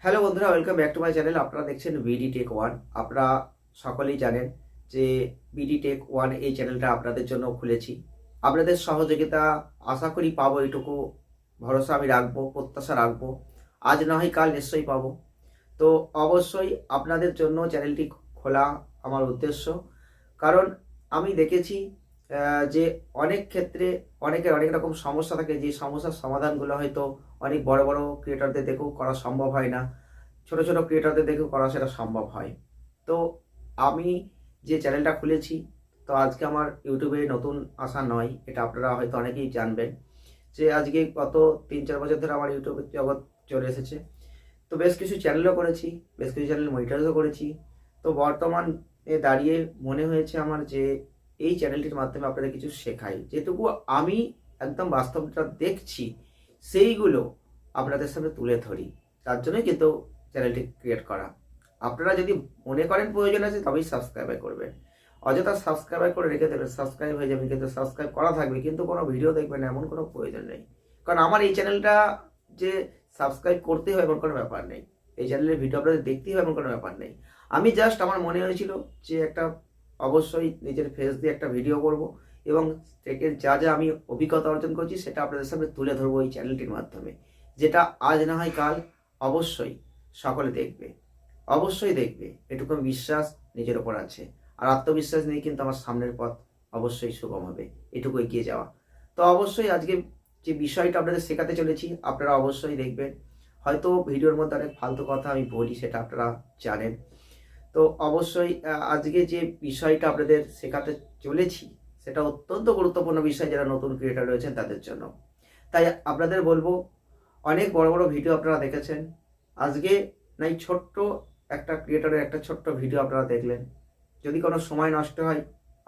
Hello বন্ধুরা, welcome back to my channel. আপনারা দেখছেন বিডি টেক ওয়ান। আপনারা সকলেই জানেন যে বিডি টেক ওয়ান এই চ্যানেলটা আপনাদের জন্য খুলেছি। আপনাদের সহযোগিতা আশা করি পাবো, এটুকু ভরসা আমি রাখবো, প্রত্যাশা রাখবো। আজ না হয় কাল নিশ্চয়ই পাবো। তো অবশ্যই আপনাদের জন্য চ্যানেলটি খোলা আমার উদ্দেশ্য। কারণ আমি দেখেছি যে অনেক ক্ষেত্রে অনেকের অনেক রকম সমস্যা থাকে, যে সমস্যার সমাধানগুলো হয়তো অনেক বড় বড় ক্রিয়েটরদের দেখেও করা সম্ভব হয় না, ছোট ছোট ক্রিয়েটরদের দেখেও করা সেটা সম্ভব হয়। তো আমি যে চ্যানেলটা খুলেছি, তো আজকে আমার ইউটিউবে নতুন আসা নয়, এটা আপনারা হয়তো অনেকেই জানবেন যে আজকে গত 3-4 বছর ধরে আমার ইউটিউবের জগৎ চলে এসেছে। তো বেশ কিছু চ্যানেলও করেছি, বেশ কিছু চ্যানেল মনিটাইজও করেছি। তো বর্তমানে দাঁড়িয়ে মনে হয়েছে আমার যে এই চ্যানেলটির মাধ্যমে আপনাদের কিছু শেখাই, যেটুকু আমি একদম বাস্তবটা দেখছি সেইগুলো আপনাদের সামনে তুলে ধরি। তার জন্যই কিন্তু চ্যানেলটি ক্রিয়েট করা। আপনারা যদি মনে করেন প্রয়োজন আছে তবেই সাবস্ক্রাইব করবেন, অযথা সাবস্ক্রাইব করে রেখে দেবেন, সাবস্ক্রাইব হয়ে যাবে কিন্তু সাবস্ক্রাইব করা থাকবে কিন্তু কোনো ভিডিও দেখবেন না, এমন কোনো প্রয়োজন নেই। কারণ আমার এই চ্যানেলটা যে সাবস্ক্রাইব করতে হয় এমন কোনো ব্যাপার নেই, এই চ্যানেলের ভিডিও আপনাদের দেখতেই হবে এমন কোনো ব্যাপার নেই। আমি জাস্ট আমার মনে হয়েছিল যে একটা অবশ্যই নিজের ফেস দিয়ে একটা ভিডিও করব এবং থেকে যা যা আমি অভিজ্ঞতা অর্জন করছি সেটা আপনাদের সামনে তুলে ধরবো এই চ্যানেলটির মাধ্যমে, যেটা আজ না হয় কাল অবশ্যই সকলে দেখবে, অবশ্যই দেখবে, এটুকু আমি বিশ্বাস নিজের ওপর আছে। আর আত্মবিশ্বাস নিয়ে কিন্তু আমার সামনের পথ অবশ্যই সুগম হবে, এটুকু এগিয়ে যাওয়া। তো অবশ্যই আজকে যে বিষয়টা আপনাদের শেখাতে চলেছি আপনারা অবশ্যই দেখবেন। হয়তো ভিডিওর মধ্যে অনেক ফালতু কথা আমি বলি, সেটা আপনারা জানেন। তো অবশ্যই আজকে যে বিষয়টা আপনাদের শেখাতে চলেছি সেটা অত্যন্ত গুরুত্বপূর্ণ বিষয় যারা নতুন ক্রিয়েটর রয়েছেন তাদের জন্য। তাই আপনাদের বলবো, অনেক বড় বড় ভিডিও আপনারা দেখেছেন, আজকে নাই ছোট্ট একটা ক্রিয়েটরের একটা ছোট্ট ভিডিও আপনারা দেখলেন। যদি কোনো সময় নষ্ট হয়,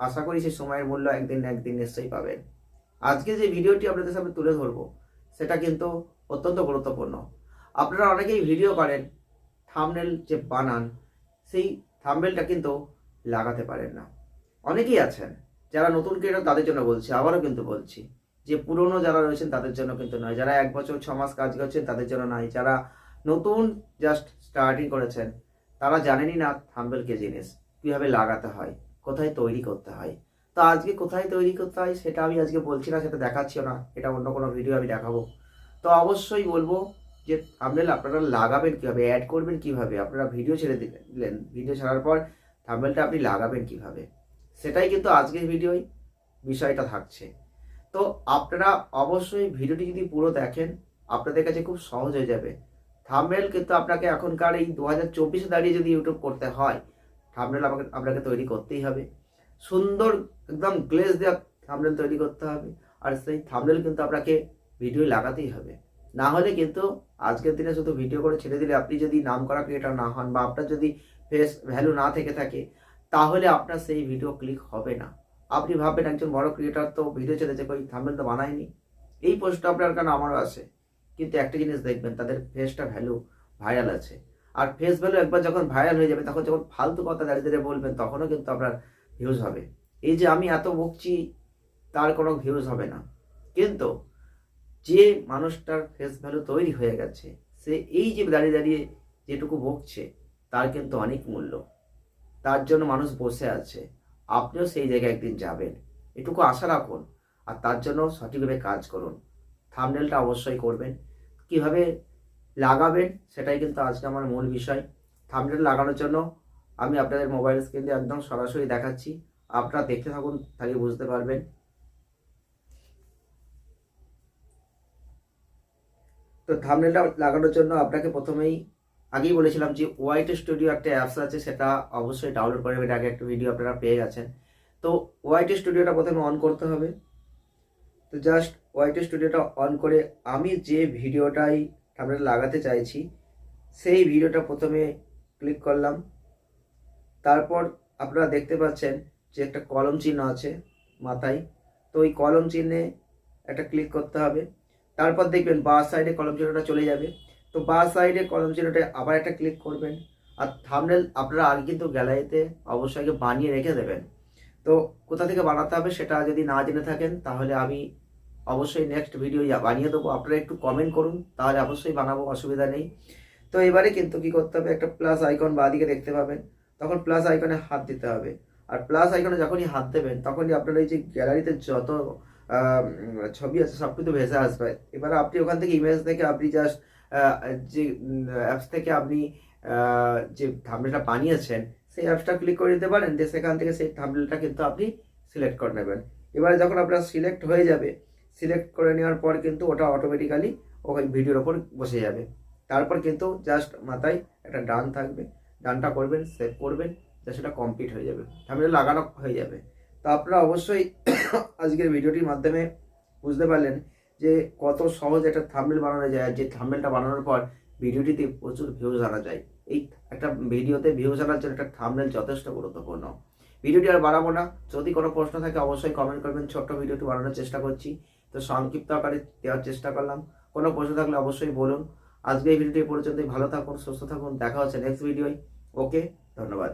আশা করি সেই সময়ের মূল্য একদিন না একদিন নিশ্চয়ই পাবেন। আজকে যে ভিডিওটি আপনাদের সামনে তুলে ধরবো সেটা কিন্তু অত্যন্ত গুরুত্বপূর্ণ। আপনারা অনেকেই ভিডিও করেন, থাম্বনেল যে বানান সেই থাম্বনেলটা কিন্তু লাগাতে পারেন না। অনেকেই আছেন যারা নতুন ক্রিয়েটর, তাদের জন্য বলছি, আবারও কিন্তু বলছি যে পুরনো যারা রয়েছেন তাদের জন্য কিন্তু নয়, যারা 1 বছর 6 মাস কাজ করছেন তাদের জন্য নয়, যারা নতুন জাস্ট স্টার্টিং করেছেন তারা জানেনই না থাম্বনেল কি জিনিস, কীভাবে লাগাতে হয়, কোথায় তৈরি করতে হয়। তো আজকে কোথায় তৈরি করতে হয় সেটা আমি আজকে বলছি না, সেটা দেখাচ্ছিও না, এটা অন্য কোনো ভিডিও আমি দেখাবো। তো অবশ্যই বলবো যে থাম্বনেল আপনারা লাগাবেন কীভাবে, অ্যাড করবেন কীভাবে, আপনারা ভিডিও ছেড়ে দিলেন, ভিডিও ছাড়ার পর থাম্বনেলটা আপনি লাগাবেন কীভাবে, সেটাই কিন্তু আজকের ভিডিওয় বিষয়টা থাকছে। তো আপনারা অবশ্যই ভিডিওটি যদি পুরো দেখেন আপনাদের কাছে খুব সহজ হয়ে যাবে। থাম্বনেল কিন্তু আপনাকে এখনকার এই 2024-এ দাঁড়িয়ে যদি ইউটিউব করতে হয়, থাম্বনেল আপনাকে তৈরি করতেই হবে। সুন্দর একদম গ্লেজ দেওয়া থাম্বনেল তৈরি করতে হবে। আর সেই থাম্বনেল কিন্তু আপনাকে ভিডিও লাগাতেই হবে। না হলে কিন্তু আজকের দিনে শুধু ভিডিও করে ছেড়ে দিলে, আপনি যদি নামকরা ক্রিয়েটর না হন বা আপনার যদি ফেস ভ্যালু না থেকে থাকে, তাহলে আপনার সেই ভিডিও ক্লিক হবে না। আপনি ভাববেন একজন বড় ক্রিয়েটর তো ভিডিও ছেড়েছে, কই থাম্বনেল তো বানায়নি। এই প্রশ্ন আপনার কেন আমারও আসে। কিন্তু একটা জিনিস দেখবেন, তাদের ফেসটা ভ্যালু ভাইরাল আছে। আর ফেস ভ্যালু একবার যখন ভাইরাল হয়ে যাবে, তখন যখন ফালতু কথা দাঁড়িয়ে দাঁড়িয়ে বলবেন তখনও কিন্তু আপনার ভিউজ হবে। এই যে আমি এত বকছি তার কোনো ভিউজ হবে না, কিন্তু যে মানুষটার ফেস ভ্যালু তৈরি হয়ে গেছে সে এই যে দাঁড়িয়ে দাঁড়িয়ে যেটুকু বকছে তার কিন্তু অনেক মূল্য, তার জন্য মানুষ বসে আছে। আপনিও সেই জায়গায় একদিন যাবেন, এটুকু আশা রাখুন। আর তার জন্য সঠিকভাবে কাজ করুন। থাম্বনেলটা অবশ্যই করবেন, কিভাবে লাগাবেন সেটাই কিন্তু আজকে আমার মূল বিষয়। থাম্বনেল লাগানোর জন্য আমি আপনাদের মোবাইল স্ক্রিন দিয়ে একদম সরাসরি দেখাচ্ছি, আপনারা দেখতে থাকুন, তাহলে বুঝতে পারবেন। তো থাম্বনেলটা লাগানোর জন্য আপনাকে প্রথমেই আগেই বলেছিলাম যে ওয়াইটি স্টুডিও একটা অ্যাপস আছে, সেটা অবশ্যই ডাউনলোড করে নেবেন। আগে একটা ভিডিও আপনারা পেয়ে গেছেন। তো ওয়াইটি স্টুডিওটা প্রথমে অন করতে হবে। তো জাস্ট ওয়াইটি স্টুডিওটা অন করে আমি যে ভিডিওটাই থাম্বনেল লাগাতে চাইছি সেই ভিডিওটা প্রথমে ক্লিক করলাম। তারপর আপনারা দেখতে পাচ্ছেন যে একটা কলম চিহ্ন আছে মাথায়, তো ওই কলম চিহ্নে একটা ক্লিক করতে হবে। তারপর দেখবেন বাঁ সাইডে কলম চিহ্নটা চলে যাবে, তো বাঁ সাইডে কলম চিহ্নটা আবার একটা ক্লিক করবেন। আর থাম্বনেল আপনারা আগে কিন্তু গ্যালারিতে অবশ্যই আগে বানিয়ে রেখে দেবেন। তো কোথা থেকে বানাতে হবে সেটা যদি না জেনে থাকেন তাহলে আমি অবশ্যই নেক্সট ভিডিও বানিয়ে দেবো, আপনারা একটু কমেন্ট করুন, তাহলে অবশ্যই বানাবো, অসুবিধা নেই। তো তো এবারে কিন্তু কি করতে হবে, একটা প্লাস আইকন বাঁদিকে দেখতে পাবেন, তখন প্লাস আইকনে হাত দিতে হবে। আর প্লাস আইকনে যখনই হাত দেবেন তখনই আপনার এই যে গ্যালারিতে যত ছবি আছে সব কিন্তু ভেসে আসবে। এবারে আপনি ওখান থেকে ইমেজ থেকে আপনি জাস্ট যে অ্যাপস থেকে আপনি যে থাম্বনেলটা বানিয়েছেন সেই অ্যাপসটা ক্লিক করে দিতে পারেন, দিয়ে সেখান থেকে সেই থাম্বনেলটা কিন্তু আপনি সিলেক্ট করে নেবেন। এবারে যখন আপনার সিলেক্ট হয়ে যাবে, সিলেক্ট করে নেওয়ার পর কিন্তু ওটা অটোমেটিক্যালি ওই ভিডিওর ওপর বসে যাবে। তারপর কিন্তু জাস্ট মাথায় একটা ডান থাকবে, ডানটা করবেন, সেভ করবেন, জাস্ট সেটা কমপ্লিট হয়ে যাবে, থাম্বনেল লাগানো হয়ে যাবে। তো আপনারা অবশ্যই আজকের ভিডিওটির মাধ্যমে বুঝতে পারলেন যে কত সহজ একটা থাম্বনেল বানানো যায়, যে থাম্বনেলটা বানানোর পর ভিডিওটিতে প্রচুর ভিউজ আনা যায়। এই একটা ভিডিওতে ভিউজ আনার জন্য একটা থাম্বনেল যথেষ্ট গুরুত্বপূর্ণ। ভিডিওটি আর বাড়াবো না, যদি কোনো প্রশ্ন থাকে অবশ্যই কমেন্ট করবেন, ছোট্ট ভিডিওটি বানানোর চেষ্টা করছি, তো সংক্ষিপ্ত আকারে দেওয়ার চেষ্টা করলাম। কোনো প্রশ্ন থাকলে অবশ্যই বলুন। আজকে এই ভিডিওটি পর্যন্তই, ভালো থাকুন, সুস্থ থাকুন, দেখা হচ্ছে নেক্সট ভিডিওয়। ওকে, ধন্যবাদ।